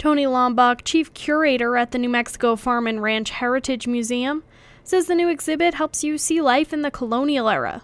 Toni Laumbach, chief curator at the New Mexico Farm and Ranch Heritage Museum, says the new exhibit helps you see life in the colonial era.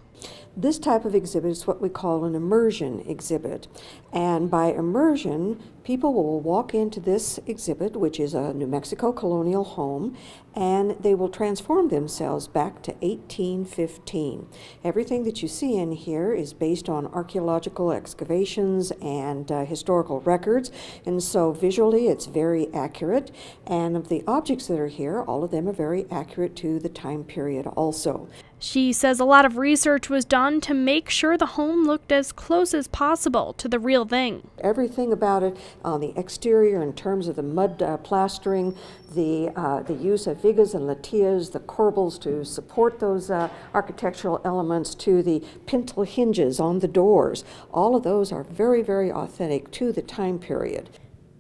This type of exhibit is what we call an immersion exhibit. And by immersion, people will walk into this exhibit, which is a New Mexico Colonial Home, and they will transform themselves back to 1815. Everything that you see in here is based on archaeological excavations and historical records, and so visually it's very accurate. And of the objects that are here, all of them are very accurate to the time period also. She says a lot of research was done to make sure the home looked as close as possible to the real thing. Everything about it on the exterior in terms of the mud plastering, the use of vigas and latillas, the corbels to support those architectural elements, to the pintle hinges on the doors, all of those are very, very authentic to the time period.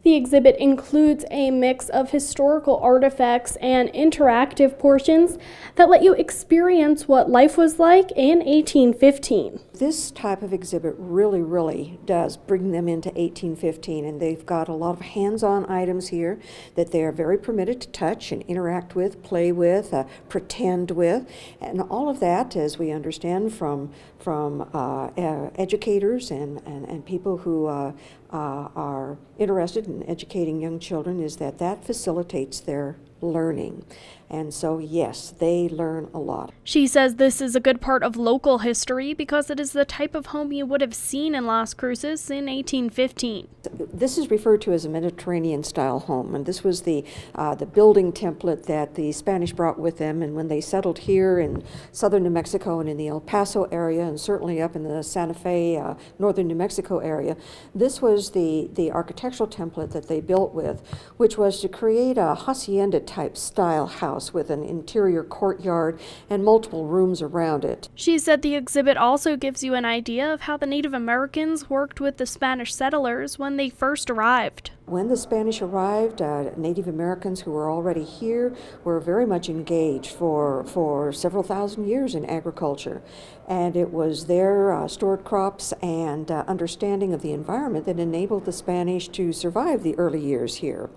The exhibit includes a mix of historical artifacts and interactive portions that let you experience what life was like in 1815. This type of exhibit really does bring them into 1815, and they've got a lot of hands-on items here that they are very permitted to touch and interact with, play with, pretend with, and all of that, as we understand from educators and people who are interested in educating young children, is that facilitates their learning. And so, yes, they learn a lot. She says this is a good part of local history because it is the type of home you would have seen in Las Cruces in 1815. This is referred to as a Mediterranean-style home, and this was the building template that the Spanish brought with them. And when they settled here in southern New Mexico and in the El Paso area, and certainly up in the Santa Fe, northern New Mexico area, this was the architectural template that they built with, which was to create a hacienda-type style house with an interior courtyard and multiple rooms around it. She said the exhibit also gives you an idea of how the Native Americans worked with the Spanish settlers when they first arrived. When the Spanish arrived, Native Americans who were already here were very much engaged for several thousand years in agriculture. And it was their stored crops and understanding of the environment that enabled the Spanish to survive the early years here.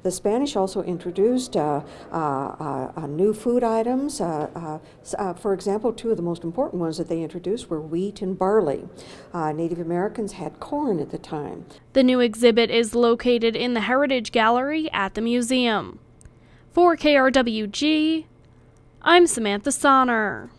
The Spanish also introduced new food items. For example, two of the most important ones that they introduced were wheat and barley. Native Americans had corn at the time. The new exhibit is located in the Heritage Gallery at the museum. For KRWG, I'm Samantha Sonner.